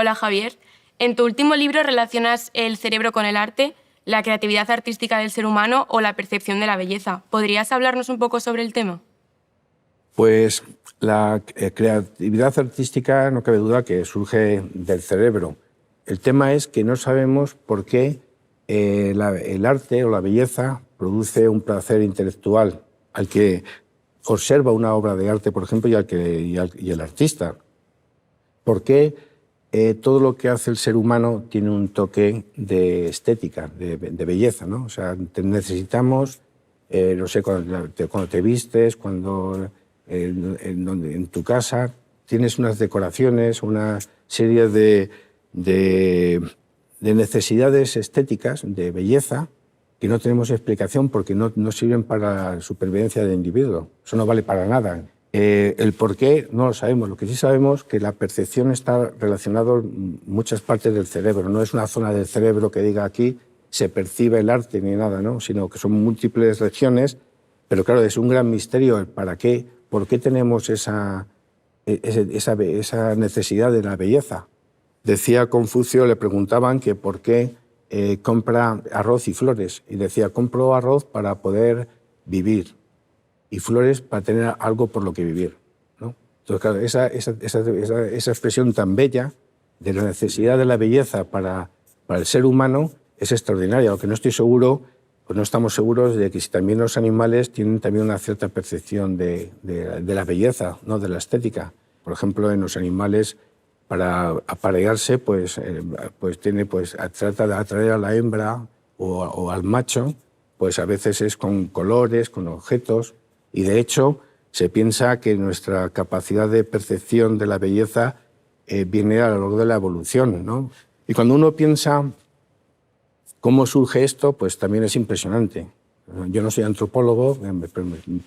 Hola Javier. En tu último libro relacionas el cerebro con el arte, la creatividad artística del ser humano o la percepción de la belleza. ¿Podrías hablarnos un poco sobre el tema? Pues la creatividad artística no cabe duda que surge del cerebro. El tema es que no sabemos por qué el arte o la belleza produce un placer intelectual al que observa una obra de arte, por ejemplo, y el artista. ¿Por qué todo lo que hace el ser humano tiene un toque de estética, de belleza, ¿no? O sea, necesitamos, no sé, cuando te vistes, cuando en tu casa tienes unas decoraciones, una serie de necesidades estéticas, de belleza, que no tenemos explicación porque no sirven para la supervivencia del individuo. Eso no vale para nada. El por qué no lo sabemos. Lo que sí sabemos es que la percepción está relacionada en muchas partes del cerebro. No es una zona del cerebro que diga aquí se percibe el arte ni nada, ¿no? Sino que son múltiples regiones. Pero claro, es un gran misterio el para qué, por qué tenemos esa necesidad de la belleza. Decía Confucio, le preguntaban que por qué compra arroz y flores. Y decía, compro arroz para poder vivir y flores para tener algo por lo que vivir, ¿no? Entonces, claro, esa expresión tan bella de la necesidad de la belleza para el ser humano es extraordinaria. Lo que no estoy seguro, pues no estamos seguros de que si también los animales tienen también una cierta percepción de la belleza, ¿no? De la estética. Por ejemplo, en los animales, para aparearse, pues trata de atraer a la hembra o al macho, pues a veces es con colores, con objetos, y de hecho se piensa que nuestra capacidad de percepción de la belleza viene a lo largo de la evolución, ¿no? Y cuando uno piensa cómo surge esto, pues también es impresionante. Yo no soy antropólogo,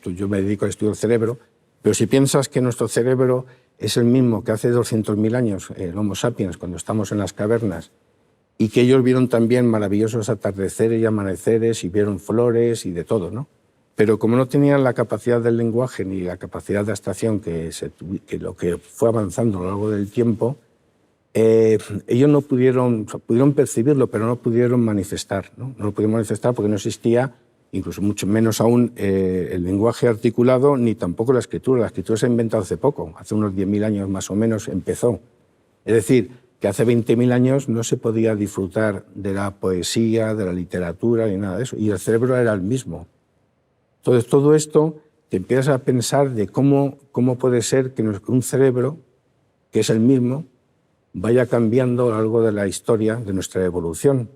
yo me dedico al estudio del cerebro, pero si piensas que nuestro cerebro es el mismo que hace 200.000 años, el Homo sapiens, cuando estamos en las cavernas, y que ellos vieron también maravillosos atardeceres y amaneceres y vieron flores y de todo, ¿no? Pero como no tenían la capacidad del lenguaje ni la capacidad de abstracción que lo que fue avanzando a lo largo del tiempo, ellos no pudieron percibirlo, pero no pudieron manifestar, ¿no? No lo pudieron manifestar porque no existía, incluso mucho menos aún, el lenguaje articulado, ni tampoco la escritura. La escritura se ha inventado hace poco, hace unos 10.000 años más o menos empezó. Es decir, que hace 20.000 años no se podía disfrutar de la poesía, de la literatura, ni nada de eso, y el cerebro era el mismo. Entonces, todo esto te empiezas a pensar de cómo puede ser que un cerebro, que es el mismo, vaya cambiando a lo largo de la historia de nuestra evolución.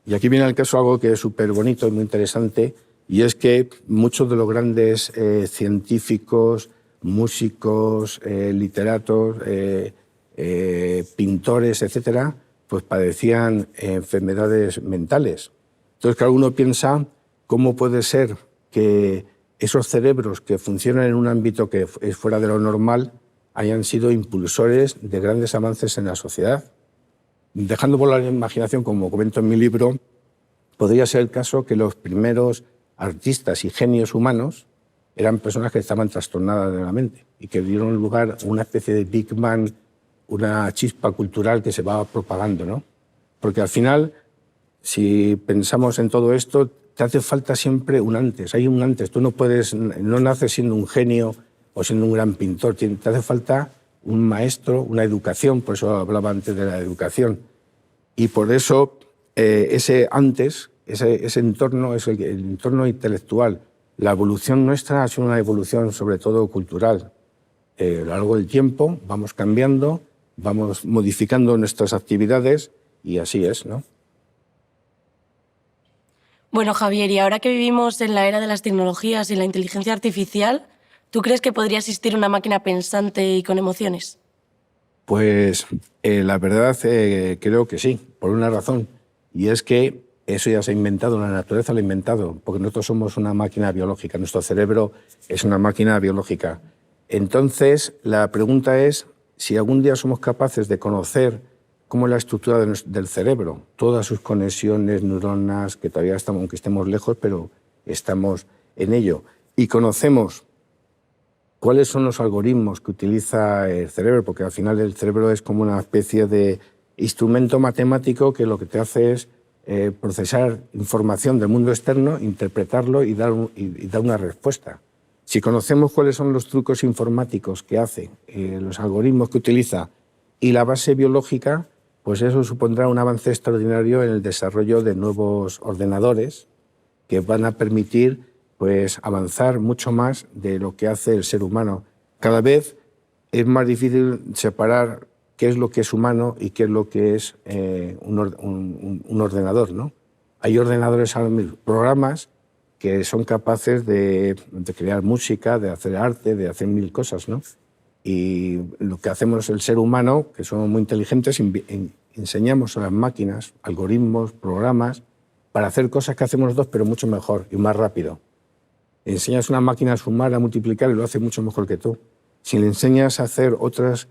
Y aquí viene al caso algo que es súper bonito y muy interesante, y es que muchos de los grandes científicos, músicos, literatos, pintores, etcétera, pues padecían enfermedades mentales. Entonces, claro, uno piensa cómo puede ser que esos cerebros que funcionan en un ámbito que es fuera de lo normal hayan sido impulsores de grandes avances en la sociedad. Dejando volar la imaginación, como comento en mi libro, podría ser el caso que los primeros artistas y genios humanos eran personas que estaban trastornadas de la mente y que dieron lugar a una especie de Big Bang, una chispa cultural que se va propagando, ¿no? Porque al final, si pensamos en todo esto, te hace falta siempre un antes. Hay un antes. Tú no naces siendo un genio o siendo un gran pintor. Te hace falta un maestro, una educación. Por eso hablaba antes de la educación. Y por eso ese antes, ese entorno, es el entorno intelectual. La evolución nuestra ha sido una evolución sobre todo cultural. A lo largo del tiempo vamos cambiando, vamos modificando nuestras actividades y así es, ¿no? Bueno, Javier, y ahora que vivimos en la era de las tecnologías y la inteligencia artificial, ¿tú crees que podría existir una máquina pensante y con emociones? Pues la verdad creo que sí, por una razón, y es que eso ya se ha inventado, la naturaleza lo ha inventado, porque nosotros somos una máquina biológica, nuestro cerebro es una máquina biológica. Entonces, la pregunta es si algún día somos capaces de conocer cómo es la estructura del cerebro, todas sus conexiones, neuronas, que todavía estamos, aunque estemos lejos, pero estamos en ello, y conocemos cuáles son los algoritmos que utiliza el cerebro, porque al final el cerebro es como una especie de instrumento matemático que lo que te hace es procesar información del mundo externo, interpretarlo y dar una respuesta. Si conocemos cuáles son los trucos informáticos que hace, los algoritmos que utiliza y la base biológica, pues eso supondrá un avance extraordinario en el desarrollo de nuevos ordenadores que van a permitir pues, avanzar mucho más de lo que hace el ser humano. Cada vez es más difícil separar qué es lo que es humano y qué es lo que es un ordenador, ¿no? Hay ordenadores, programas que son capaces de crear música, de hacer arte, de hacer mil cosas, ¿no? Y lo que hacemos el ser humano, que somos muy inteligentes, enseñamos a las máquinas algoritmos, programas, para hacer cosas que hacemos nosotros, pero mucho mejor y más rápido. Enseñas a una máquina a sumar, a multiplicar y lo hace mucho mejor que tú. Si le enseñas a hacer otras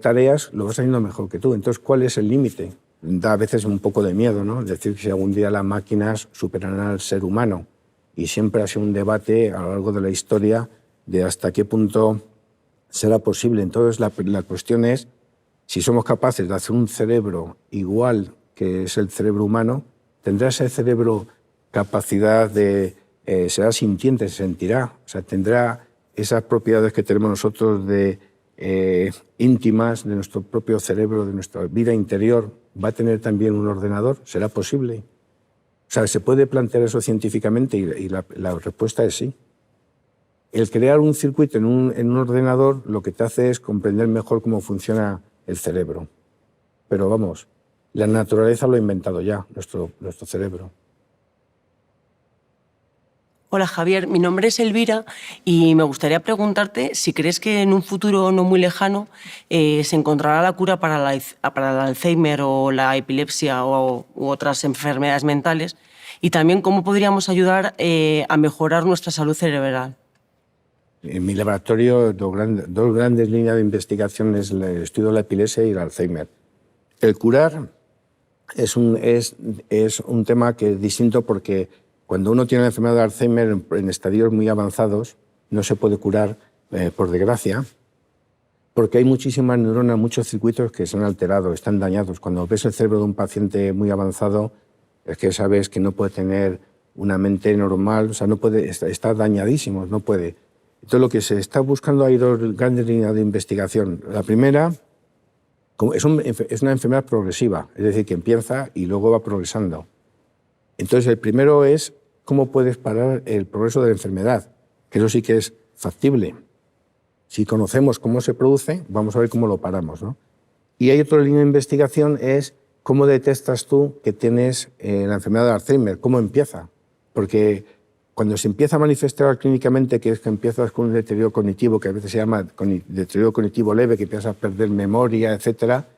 tareas, lo vas haciendo mejor que tú. Entonces, ¿cuál es el límite? Da a veces un poco de miedo, ¿no? Decir que si algún día las máquinas superarán al ser humano. Y siempre ha sido un debate a lo largo de la historia de hasta qué punto será posible. Entonces, la cuestión es si somos capaces de hacer un cerebro igual que es el cerebro humano, ¿tendrá ese cerebro capacidad de... será sintiente, se sentirá? O sea, ¿tendrá esas propiedades que tenemos nosotros de íntimas de nuestro propio cerebro, de nuestra vida interior? ¿Va a tener también un ordenador? ¿Será posible? O sea, ¿se puede plantear eso científicamente? Y la respuesta es sí. El crear un circuito en un ordenador lo que te hace es comprender mejor cómo funciona el cerebro. Pero vamos, la naturaleza lo ha inventado ya, nuestro cerebro. Hola Javier, mi nombre es Elvira y me gustaría preguntarte si crees que en un futuro no muy lejano se encontrará la cura para el Alzheimer o la epilepsia u otras enfermedades mentales, y también cómo podríamos ayudar a mejorar nuestra salud cerebral. En mi laboratorio, dos grandes líneas de investigación es el estudio de la epilepsia y el Alzheimer. El curar es un tema que es distinto porque cuando uno tiene la enfermedad de Alzheimer en estadios muy avanzados, no se puede curar, por desgracia, porque hay muchísimas neuronas, muchos circuitos que se han alterado, están dañados. Cuando ves el cerebro de un paciente muy avanzado, es que sabes que no puede tener una mente normal, o sea, no puede, está dañadísimo, no puede. Entonces, lo que se está buscando, hay dos grandes líneas de investigación. La primera es una enfermedad progresiva, es decir, que empieza y luego va progresando. Entonces, el primero es cómo puedes parar el progreso de la enfermedad, que eso sí que es factible. Si conocemos cómo se produce, vamos a ver cómo lo paramos, ¿no? Y hay otra línea de investigación, es cómo detectas tú que tienes la enfermedad de Alzheimer, cómo empieza. Porque cuando se empieza a manifestar clínicamente, que es que empiezas con un deterioro cognitivo, que a veces se llama deterioro cognitivo leve, que empiezas a perder memoria, etcétera,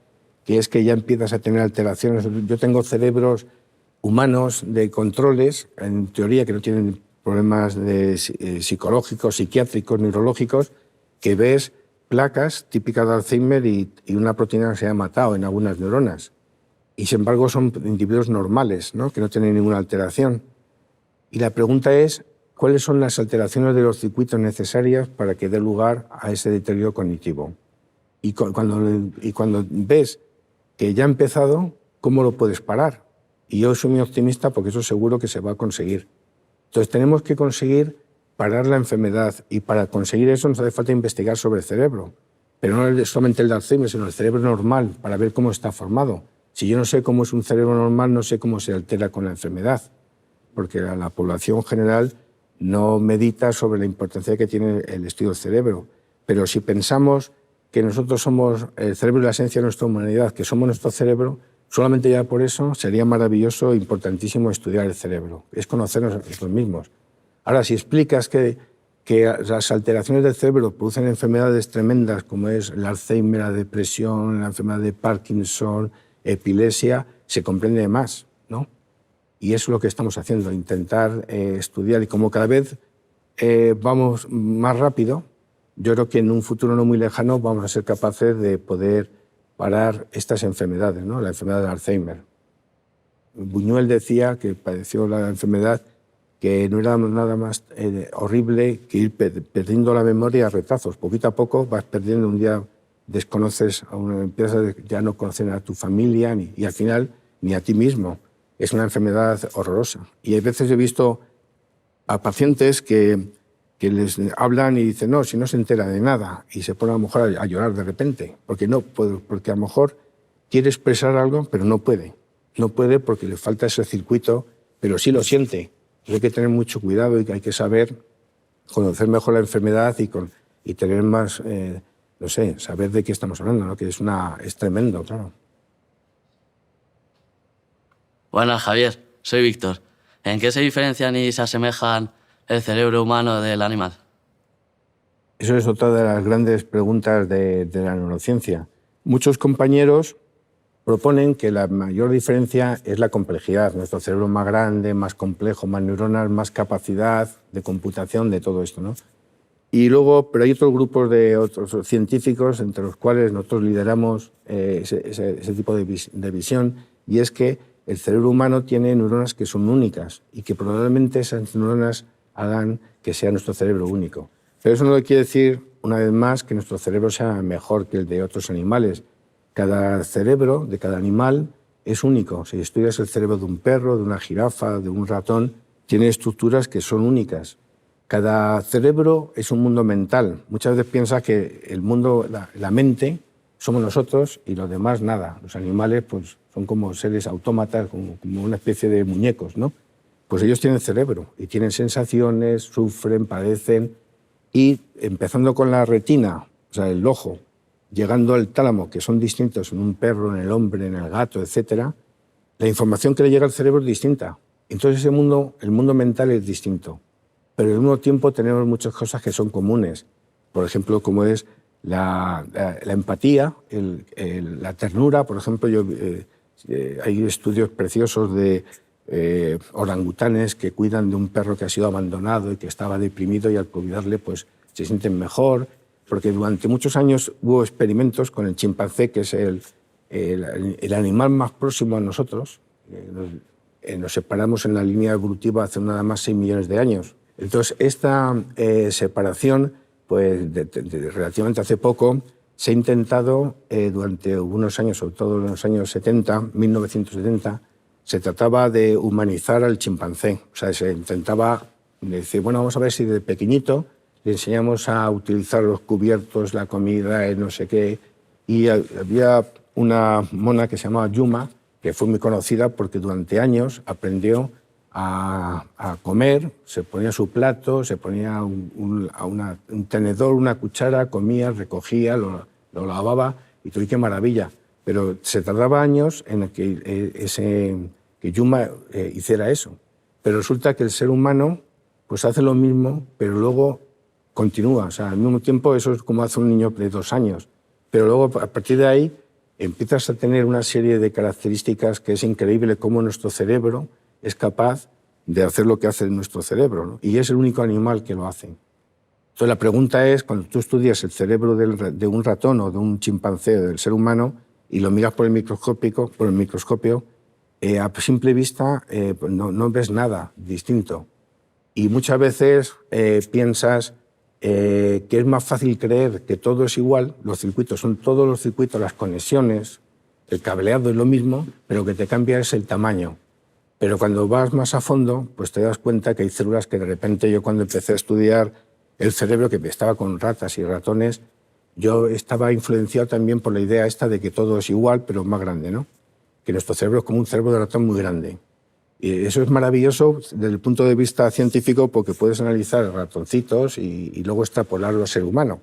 que es que ya empiezas a tener alteraciones. Yo tengo cerebros humanos de controles, en teoría que no tienen problemas psicológicos, psiquiátricos, neurológicos, que ves placas típicas de Alzheimer y una proteína que se llama tau en algunas neuronas. Y sin embargo son individuos normales, ¿no? Que no tienen ninguna alteración. Y la pregunta es, ¿cuáles son las alteraciones de los circuitos necesarias para que dé lugar a ese deterioro cognitivo? Y cuando ves que ya ha empezado, ¿cómo lo puedes parar? Y yo soy muy optimista porque eso seguro que se va a conseguir. Entonces tenemos que conseguir parar la enfermedad, y para conseguir eso nos hace falta investigar sobre el cerebro. Pero no solamente el de Alzheimer, sino el cerebro normal, para ver cómo está formado. Si yo no sé cómo es un cerebro normal, no sé cómo se altera con la enfermedad, porque la población general no medita sobre la importancia que tiene el estudio del cerebro. Pero si pensamos que nosotros somos el cerebro y la esencia de nuestra humanidad, que somos nuestro cerebro, solamente ya por eso sería maravilloso, importantísimo estudiar el cerebro, es conocernos a nosotros mismos. Ahora, si explicas que las alteraciones del cerebro producen enfermedades tremendas como es el Alzheimer, la depresión, la enfermedad de Parkinson, epilepsia, se comprende más, ¿no? Y eso es lo que estamos haciendo, intentar estudiar, y como cada vez vamos más rápido, yo creo que en un futuro no muy lejano vamos a ser capaces de poder parar estas enfermedades, ¿no? La enfermedad de Alzheimer. Buñuel decía que padeció la enfermedad, que no era nada más horrible que ir perdiendo la memoria a retazos. Poquito a poco vas perdiendo, un día desconoces, empiezas ya no conocer a tu familia y al final ni a ti mismo. Es una enfermedad horrorosa. Y hay veces he visto a pacientes que les hablan y dicen, no, si no se entera de nada, y se pone a lo mejor a llorar de repente, porque a lo mejor quiere expresar algo, pero no puede. No puede porque le falta ese circuito, pero sí lo siente. Hay que tener mucho cuidado y hay que saber conocer mejor la enfermedad y tener más, no sé, saber de qué estamos hablando, ¿no? Que es tremendo, claro. Buenas, Javier. Soy Víctor. ¿En qué se diferencian y se asemejan el cerebro humano del animal? Eso es otra de las grandes preguntas de la neurociencia. Muchos compañeros proponen que la mayor diferencia es la complejidad. Nuestro cerebro es más grande, más complejo, más neuronas, más capacidad de computación, de todo esto, ¿no? Y luego, pero hay otros grupos de otros científicos, entre los cuales nosotros lideramos ese tipo de visión, y es que el cerebro humano tiene neuronas que son únicas y que probablemente esas neuronas hagan que sea nuestro cerebro único. Pero eso no quiere decir, una vez más, que nuestro cerebro sea mejor que el de otros animales. Cada cerebro de cada animal es único. Si estudias el cerebro de un perro, de una jirafa, de un ratón, tiene estructuras que son únicas. Cada cerebro es un mundo mental. Muchas veces piensas que el mundo, la mente, somos nosotros y los demás nada. Los animales pues, son como seres autómatas, como una especie de muñecos, ¿no? Pues ellos tienen cerebro y tienen sensaciones, sufren, padecen. Y empezando con la retina, o sea, el ojo, llegando al tálamo, que son distintos en un perro, en el hombre, en el gato, etc., la información que le llega al cerebro es distinta. Entonces el mundo mental es distinto. Pero al mismo tiempo tenemos muchas cosas que son comunes. Por ejemplo, como es la empatía, la ternura. Por ejemplo, hay estudios preciosos de orangutanes que cuidan de un perro que ha sido abandonado y que estaba deprimido y al cuidarle pues, se sienten mejor. Porque durante muchos años hubo experimentos con el chimpancé, que es el animal más próximo a nosotros. Nos separamos en la línea evolutiva hace nada más 6 millones de años. Entonces, esta separación, pues relativamente hace poco, se ha intentado durante unos años, sobre todo en los años 70, 1970, se trataba de humanizar al chimpancé. O sea, se intentaba decir, bueno, vamos a ver si de pequeñito le enseñamos a utilizar los cubiertos, la comida, el no sé qué. Y había una mona que se llamaba Yuma, que fue muy conocida porque durante años aprendió a comer, se ponía su plato, se ponía un tenedor, una cuchara, comía, recogía, lo lavaba y todo, y qué maravilla. Pero se tardaba años en que Yuma hiciera eso. Pero resulta que el ser humano pues hace lo mismo, pero luego continúa. O sea, al mismo tiempo eso es como hace un niño de 2 años. Pero luego a partir de ahí empiezas a tener una serie de características que es increíble cómo nuestro cerebro es capaz de hacer lo que hace nuestro cerebro, ¿no? Y es el único animal que lo hace. Entonces la pregunta es, cuando tú estudias el cerebro de un ratón o de un chimpancé o del ser humano y lo miras por el microscopio, a simple vista no ves nada distinto. Y muchas veces piensas que es más fácil creer que todo es igual, los circuitos son todos los circuitos, las conexiones, el cableado es lo mismo, pero que te cambia es el tamaño. Pero cuando vas más a fondo, pues te das cuenta que hay células que de repente yo cuando empecé a estudiar el cerebro, que estaba con ratas y ratones, yo estaba influenciado también por la idea esta de que todo es igual, pero más grande, ¿no? Que nuestro cerebro es como un cerebro de ratón muy grande. Y eso es maravilloso desde el punto de vista científico porque puedes analizar ratoncitos y luego extrapolarlo al ser humano.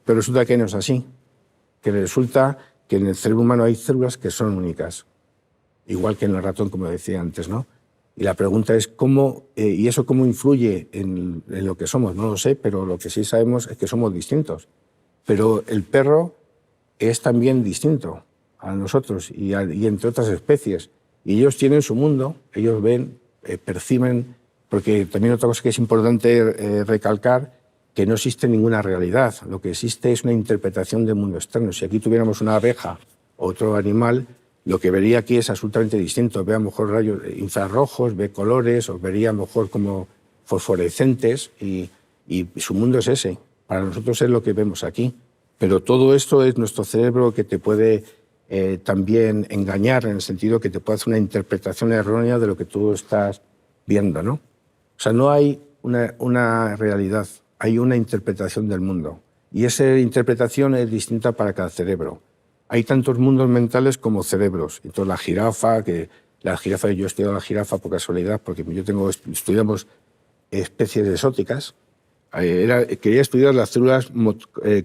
Pero resulta que no es así. Que resulta que en el cerebro humano hay células que son únicas. Igual que en el ratón, como decía antes, ¿no? Y la pregunta es cómo, ¿y eso cómo influye en lo que somos? No lo sé, pero lo que sí sabemos es que somos distintos. Pero el perro es también distinto a nosotros y entre otras especies. Y ellos tienen su mundo, ellos ven, perciben, porque también otra cosa que es importante recalcar, que no existe ninguna realidad. Lo que existe es una interpretación del mundo externo. Si aquí tuviéramos una abeja o otro animal, lo que vería aquí es absolutamente distinto. Ve a lo mejor rayos infrarrojos, ve colores, o vería a lo mejor como fosforescentes, y su mundo es ese. Para nosotros es lo que vemos aquí. Pero todo esto es nuestro cerebro que te puede también engañar, en el sentido que te puede hacer una interpretación errónea de lo que tú estás viendo, ¿no? O sea, no hay una realidad, hay una interpretación del mundo. Y esa interpretación es distinta para cada cerebro. Hay tantos mundos mentales como cerebros. Entonces, yo he estudiado la jirafa por casualidad, porque estudiamos especies exóticas. Quería estudiar las células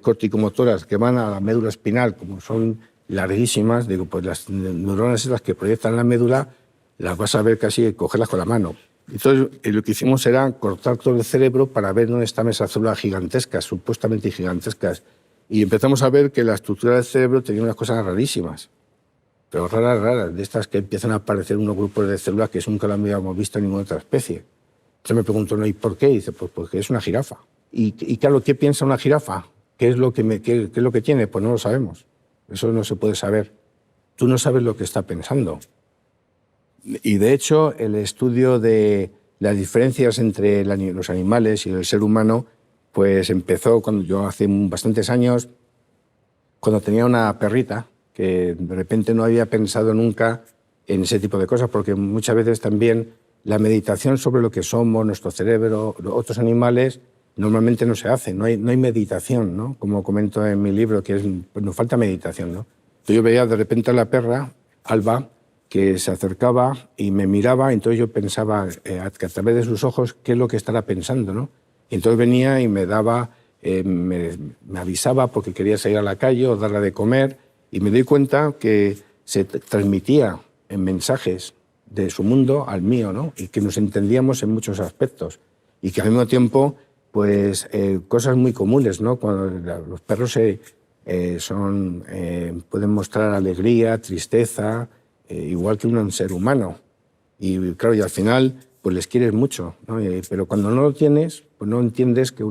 corticomotoras que van a la médula espinal, como son larguísimas. Digo, pues las neuronas esas que proyectan la médula las vas a ver casi cogerlas con la mano. Entonces, lo que hicimos era cortar todo el cerebro para ver dónde están esas células gigantescas, supuestamente gigantescas. Y empezamos a ver que la estructura del cerebro tenía unas cosas rarísimas, pero raras, de estas que empiezan a aparecer unos grupos de células que nunca lo habíamos visto en ninguna otra especie. Entonces me pregunto, ¿no? ¿Y por qué? Y dice, pues porque es una jirafa. Y claro, ¿qué piensa una jirafa? ¿Qué es lo que tiene? Pues no lo sabemos. Eso no se puede saber. Tú no sabes lo que está pensando. Y de hecho, el estudio de las diferencias entre los animales y el ser humano, pues empezó cuando yo hace bastantes años, cuando tenía una perrita, que de repente no había pensado nunca en ese tipo de cosas, porque muchas veces también la meditación sobre lo que somos, nuestro cerebro, otros animales, normalmente no se hace, no hay meditación, ¿no? Como comento en mi libro, pues nos falta meditación, ¿no? Entonces yo veía de repente a la perra, Alba, que se acercaba y me miraba, entonces yo pensaba que a través de sus ojos qué es lo que estará pensando, ¿no? Y entonces venía y me daba, me avisaba porque quería salir a la calle o darle de comer, y me doy cuenta que se transmitía en mensajes de su mundo al mío, ¿no? Y que nos entendíamos en muchos aspectos. Y que al mismo tiempo, pues, cosas muy comunes, ¿no? Cuando los perros pueden mostrar alegría, tristeza, igual que un ser humano. Y claro, y al final, pues les quieres mucho, ¿no? Pero cuando no lo tienes, pues no entiendes que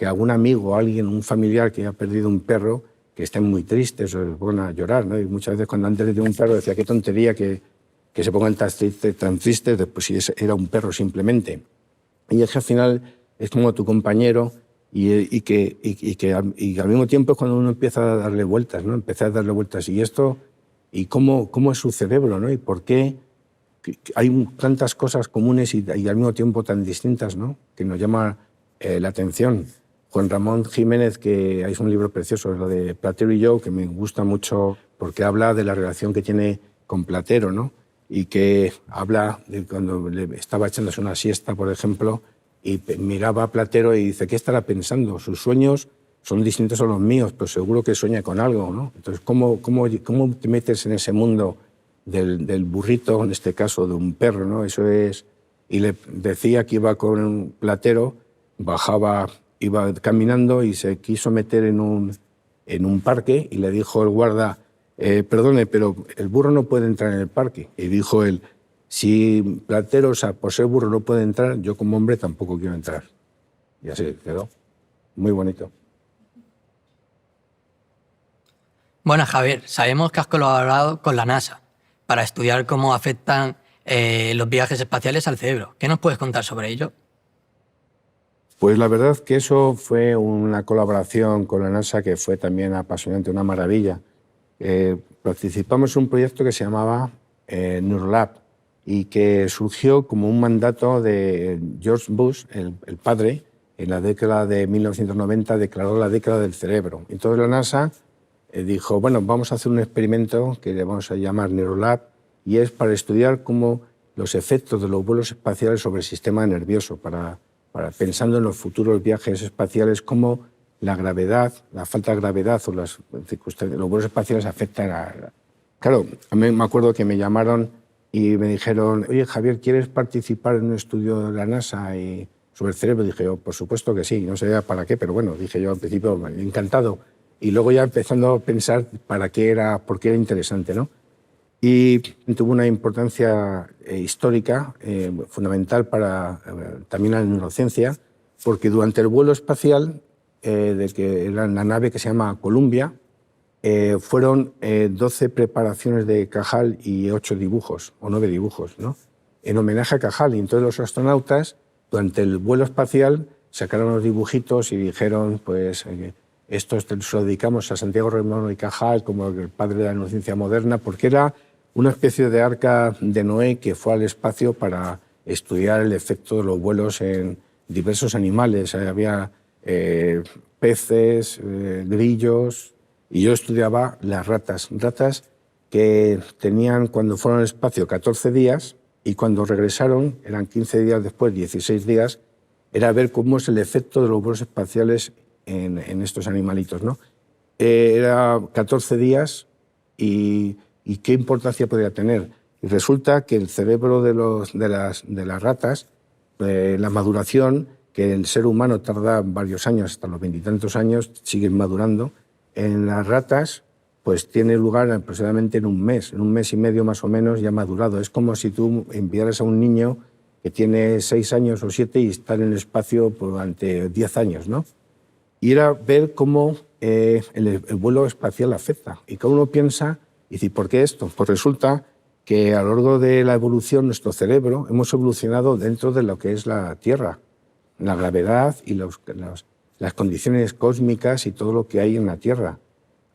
algún amigo, alguien, un familiar que ha perdido un perro, que estén muy tristes o se pongan a llorar, ¿no? Y muchas veces cuando antes de un perro decía, qué tontería que se pongan tan tristes, pues si era un perro simplemente. Y es que al final es como tu compañero y que al mismo tiempo es cuando uno empieza a darle vueltas, ¿no? Empezar a darle vueltas. Y esto, y cómo es su cerebro, ¿no? Y por qué hay tantas cosas comunes y al mismo tiempo tan distintas, ¿no? Que nos llama la atención. Juan Ramón Jiménez, que hay un libro precioso, lo de Platero y yo, que me gusta mucho porque habla de la relación que tiene con Platero, ¿no? Y que habla de cuando le estaba echándose una siesta, por ejemplo, y miraba a Platero y dice, ¿qué estará pensando? Sus sueños son distintos a los míos, pero seguro que sueña con algo, ¿no? Entonces, ¿cómo te metes en ese mundo del burrito, en este caso, de un perro, ¿no? Eso es... Y le decía que iba con un Platero, iba caminando y se quiso meter en un parque y le dijo el guarda, perdone, pero el burro no puede entrar en el parque. Y dijo él, si Platero, o sea, por ser burro no puede entrar, yo como hombre tampoco quiero entrar. Y así quedó. Muy bonito. Bueno, Javier, sabemos que has colaborado con la NASA para estudiar cómo afectan los viajes espaciales al cerebro. ¿Qué nos puedes contar sobre ello? Pues la verdad que eso fue una colaboración con la NASA que fue también apasionante, una maravilla. Participamos en un proyecto que se llamaba Neurolab y que surgió como un mandato de George Bush, el padre, en la década de 1990 declaró la década del cerebro. Entonces la NASA dijo, bueno, vamos a hacer un experimento que le vamos a llamar Neurolab y es para estudiar cómo los efectos de los vuelos espaciales sobre el sistema nervioso, pensando en los futuros viajes espaciales, cómo la gravedad, la falta de gravedad o los vuelos espaciales afectan a... Claro, a mí me acuerdo que me llamaron y me dijeron, oye, Javier, ¿quieres participar en un estudio de la NASA sobre el cerebro? Dije yo, por supuesto que sí, no sé para qué, pero bueno, dije yo al principio, encantado. Y luego ya empezando a pensar por qué era interesante, ¿no? Y tuvo una importancia histórica fundamental para también la neurociencia, porque durante el vuelo espacial, de que era la nave que se llama Columbia, fueron 12 preparaciones de Cajal y 8 dibujos, o 9 dibujos, ¿no? En homenaje a Cajal. Y entonces los astronautas, durante el vuelo espacial, sacaron los dibujitos y dijeron, pues, Esto se lo dedicamos a Santiago Ramón y Cajal como el padre de la neurociencia moderna, porque era una especie de arca de Noé que fue al espacio para estudiar el efecto de los vuelos en diversos animales. Había peces, grillos, y yo estudiaba las ratas. Ratas que tenían, cuando fueron al espacio, 14 días, y cuando regresaron, eran 15 días después, 16 días, era ver cómo es el efecto de los vuelos espaciales en estos animalitos, ¿no? Era 14 días y qué importancia podía tener. Y resulta que el cerebro de las ratas, la maduración, que el ser humano tarda varios años, hasta los 20 y tantos años, siguen madurando, en las ratas pues tiene lugar aproximadamente en un mes y medio más o menos ya madurado. Es como si tú enviaras a un niño que tiene 6 años o 7 y está en el espacio durante 10 años, ¿no? Y era ver cómo el vuelo espacial afecta. Y cada uno piensa, y dice, ¿por qué esto? Pues resulta que a lo largo de la evolución, nuestro cerebro, hemos evolucionado dentro de lo que es la Tierra, la gravedad y las condiciones cósmicas y todo lo que hay en la Tierra.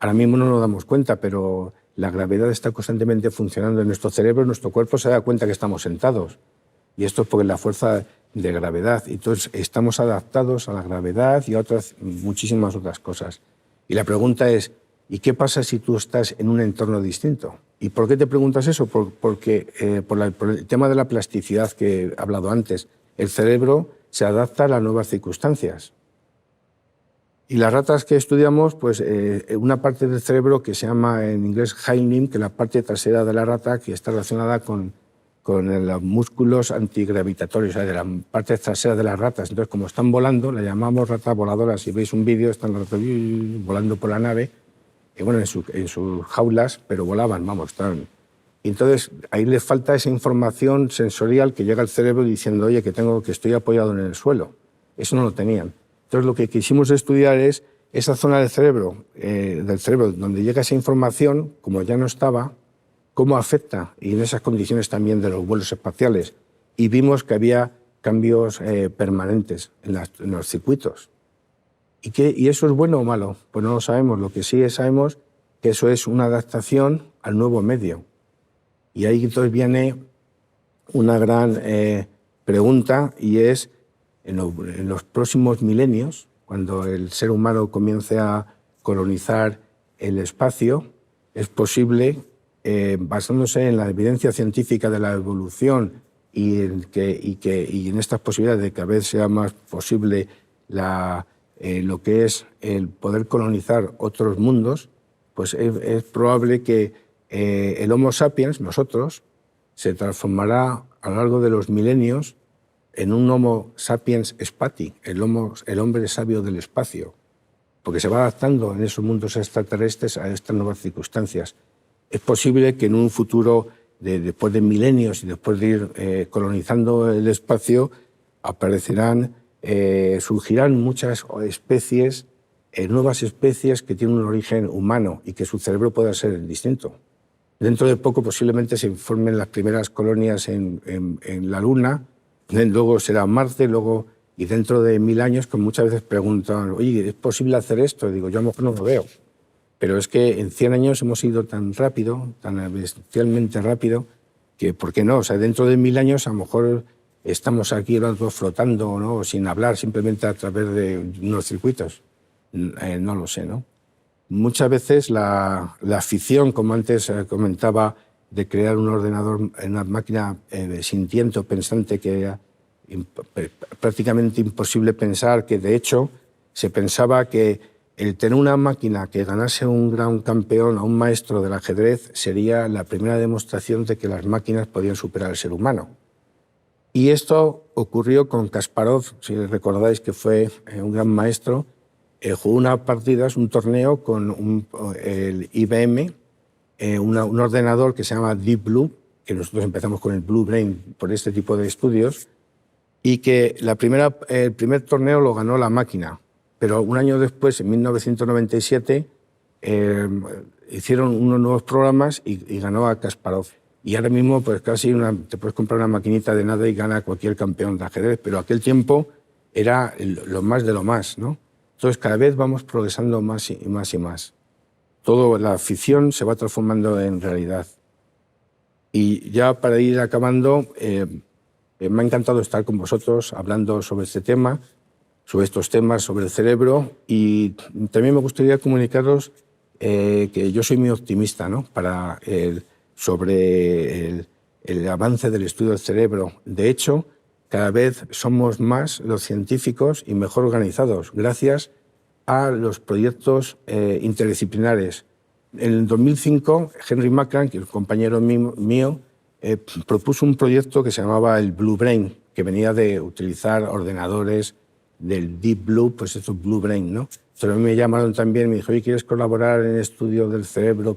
Ahora mismo no nos damos cuenta, pero la gravedad está constantemente funcionando en nuestro cerebro, nuestro cuerpo se da cuenta que estamos sentados. Y esto es porque la fuerza de gravedad. Entonces, estamos adaptados a la gravedad y a muchísimas otras cosas. Y la pregunta es, ¿y qué pasa si tú estás en un entorno distinto? ¿Y por qué te preguntas eso? Porque por el tema de la plasticidad que he hablado antes, el cerebro se adapta a las nuevas circunstancias. Y las ratas que estudiamos, pues una parte del cerebro que se llama en inglés hindlimb, que es la parte trasera de la rata, que está relacionada con los músculos antigravitatorios, o sea, de la parte trasera de las ratas. Entonces, como están volando, la llamamos ratas voladoras. Si veis un vídeo, están las ratas volando por la nave, bueno, en sus jaulas, pero volaban, vamos, estaban. Y entonces, ahí les falta esa información sensorial que llega al cerebro diciendo, oye, que estoy apoyado en el suelo. Eso no lo tenían. Entonces, lo que quisimos estudiar es esa zona del cerebro donde llega esa información, como ya no estaba, cómo afecta, y en esas condiciones también de los vuelos espaciales. Y vimos que había cambios permanentes en los circuitos. ¿Y eso es bueno o malo? Pues no lo sabemos. Lo que sí sabemos que eso es una adaptación al nuevo medio. Y ahí entonces viene una gran pregunta, y es, en los próximos milenios, cuando el ser humano comience a colonizar el espacio, es posible, basándose en la evidencia científica de la evolución y en estas posibilidades de que cada vez sea más posible lo que es el poder colonizar otros mundos, pues es probable que el Homo sapiens, nosotros, se transformará a lo largo de los milenios en un Homo sapiens spati, el hombre sabio del espacio, porque se va adaptando en esos mundos extraterrestres a estas nuevas circunstancias. Es posible que en un futuro, después de milenios y después de ir colonizando el espacio, surgirán muchas especies, nuevas especies que tienen un origen humano y que su cerebro pueda ser distinto. Dentro de poco posiblemente se formen las primeras colonias en la Luna, luego será Marte, y dentro de 1000 años, que muchas veces preguntan, oye, ¿es posible hacer esto? Y digo, yo a lo mejor no lo veo. Pero es que en 100 años hemos ido tan rápido, tan bestialmente rápido, que ¿por qué no? O sea, dentro de 1000 años a lo mejor estamos aquí los dos flotando, ¿no? Sin hablar, simplemente a través de unos circuitos. No lo sé, ¿no? Muchas veces la ficción, como antes comentaba, de crear un ordenador, una máquina sintiente o pensante, que era prácticamente imposible pensar, que de hecho se pensaba que el tener una máquina que ganase un gran campeón, a un maestro del ajedrez, sería la primera demostración de que las máquinas podían superar al ser humano. Y esto ocurrió con Kasparov, si recordáis, que fue un gran maestro. Jugó unas partidas, un torneo con el IBM, un ordenador que se llama Deep Blue, que nosotros empezamos con el Blue Brain por este tipo de estudios, y que el primer torneo lo ganó la máquina. Pero un año después, en 1997, hicieron unos nuevos programas y ganó a Kasparov. Y ahora mismo pues casi te puedes comprar una maquinita de nada y gana cualquier campeón de ajedrez, pero aquel tiempo era lo más de lo más, ¿no? Entonces, cada vez vamos progresando más y más y más. Toda la ficción se va transformando en realidad. Y ya para ir acabando, me ha encantado estar con vosotros hablando sobre este tema, sobre estos temas, sobre el cerebro, y también me gustaría comunicaros que yo soy muy optimista, ¿no? Sobre el avance del estudio del cerebro. De hecho, cada vez somos más los científicos y mejor organizados, gracias a los proyectos interdisciplinares. En el 2005, Henry Makran, que es un compañero mío, propuso un proyecto que se llamaba el Blue Brain, que venía de utilizar ordenadores del Deep Blue, pues eso, Blue Brain, ¿no? Entonces a mí me llamaron también, me dijo, oye, ¿quieres colaborar en el estudio del cerebro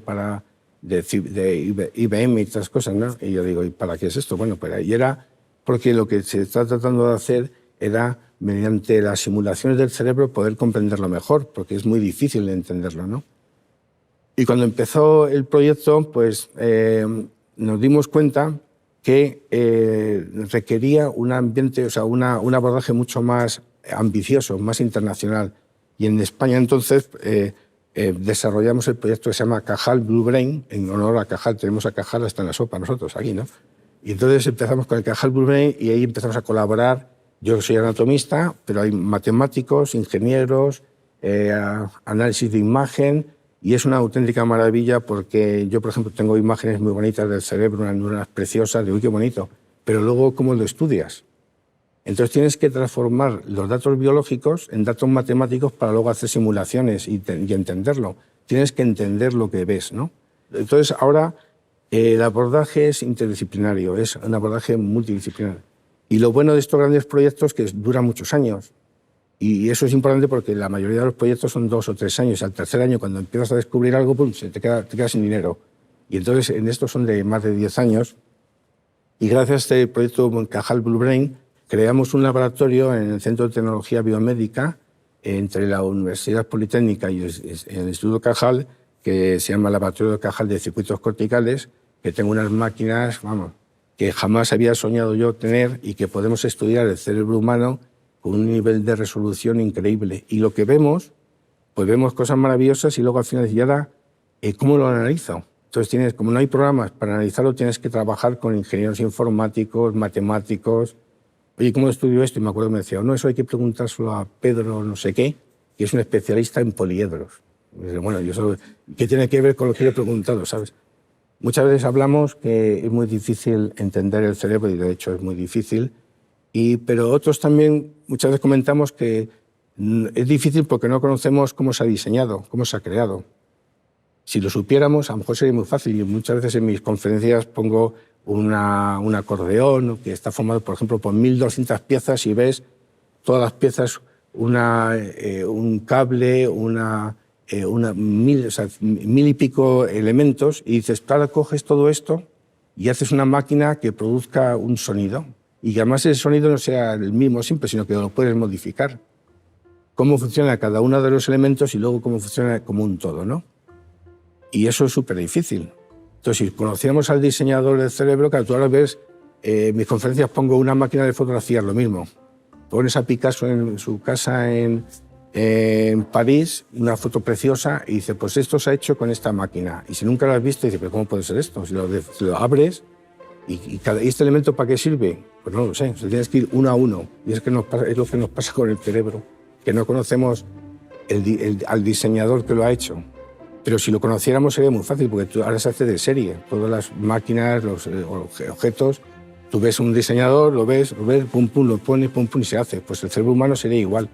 de IBM y estas cosas, ¿no? Y yo digo, ¿y para qué es esto? Bueno, pues ahí era porque lo que se está tratando de hacer era, mediante las simulaciones del cerebro, poder comprenderlo mejor, porque es muy difícil de entenderlo, ¿no? Y cuando empezó el proyecto, pues nos dimos cuenta que requería un ambiente, o sea, un abordaje mucho más ambicioso, más internacional. Y en España entonces desarrollamos el proyecto que se llama Cajal Blue Brain, en honor a Cajal. Tenemos a Cajal hasta en la sopa nosotros aquí, ¿no? Y entonces empezamos con el Cajal Blue Brain y ahí empezamos a colaborar. Yo soy anatomista, pero hay matemáticos, ingenieros, análisis de imagen, y es una auténtica maravilla porque yo, por ejemplo, tengo imágenes muy bonitas del cerebro, unas neuronas preciosas, digo, uy, qué bonito, pero luego, ¿cómo lo estudias? Entonces tienes que transformar los datos biológicos en datos matemáticos para luego hacer simulaciones y entenderlo. Tienes que entender lo que ves, ¿no? Entonces ahora el abordaje es interdisciplinario, es un abordaje multidisciplinar. Y lo bueno de estos grandes proyectos es que duran muchos años. Y eso es importante porque la mayoría de los proyectos son 2 o 3 años. Al tercer año, cuando empiezas a descubrir algo, pum, te quedas sin dinero. Y entonces en estos son de más de 10 años. Y gracias a este proyecto Cajal Blue Brain, creamos un laboratorio en el Centro de Tecnología Biomédica entre la Universidad Politécnica y el Instituto Cajal, que se llama Laboratorio de Cajal de Circuitos Corticales, que tengo unas máquinas, vamos, que jamás había soñado yo tener y que podemos estudiar el cerebro humano con un nivel de resolución increíble. Y lo que vemos, pues vemos cosas maravillosas y luego al final, ¿y ahora cómo lo analizo? Entonces, como no hay programas para analizarlo, tienes que trabajar con ingenieros informáticos, matemáticos. Oye, ¿cómo estudio esto? Y me acuerdo que me decía, no, eso hay que preguntárselo a Pedro no sé qué, que es un especialista en poliedros. Y dice, bueno, ¿qué tiene que ver con lo que yo he preguntado, sabes? Muchas veces hablamos que es muy difícil entender el cerebro, y de hecho es muy difícil, pero otros también muchas veces comentamos que es difícil porque no conocemos cómo se ha diseñado, cómo se ha creado. Si lo supiéramos, a lo mejor sería muy fácil. Y muchas veces en mis conferencias pongo un acordeón que está formado, por ejemplo, por 1.200 piezas y ves todas las piezas, un cable, mil y pico elementos, y dices, ahora coges todo esto y haces una máquina que produzca un sonido. Y que además ese sonido no sea el mismo siempre, sino que lo puedes modificar. Cómo funciona cada uno de los elementos y luego cómo funciona como un todo, ¿no? Y eso es súper difícil. Entonces, si conociéramos al diseñador del cerebro, que tú ahora ves, en mis conferencias pongo una máquina de fotografía, lo mismo. Pones a Picasso en su casa en París, una foto preciosa, y dice, pues esto se ha hecho con esta máquina. Y si nunca lo has visto, dice, pero ¿cómo puede ser esto? Si lo abres, ¿y este elemento para qué sirve? Pues no lo sé, tienes que ir uno a uno. Y es lo que nos pasa con el cerebro, que no conocemos al diseñador que lo ha hecho. Pero si lo conociéramos sería muy fácil, porque ahora se hace de serie. Todas las máquinas, los objetos, tú ves un diseñador, lo ves, pum, pum, lo pones, pum, pum, y se hace. Pues el cerebro humano sería igual.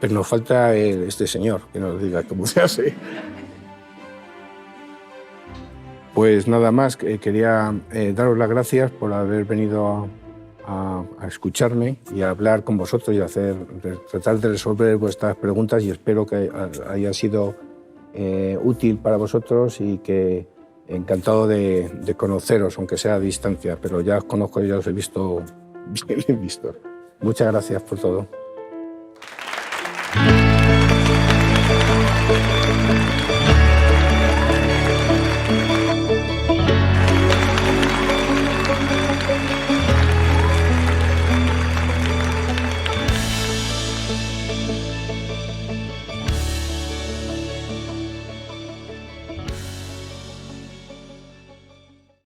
Pero nos falta este señor que nos diga cómo se hace. Pues nada más, quería daros las gracias por haber venido a escucharme y a hablar con vosotros y tratar de resolver vuestras preguntas, y espero que haya sido útil para vosotros, y que encantado de conoceros, aunque sea a distancia, pero ya os conozco y ya os he visto bien visto. Muchas gracias por todo.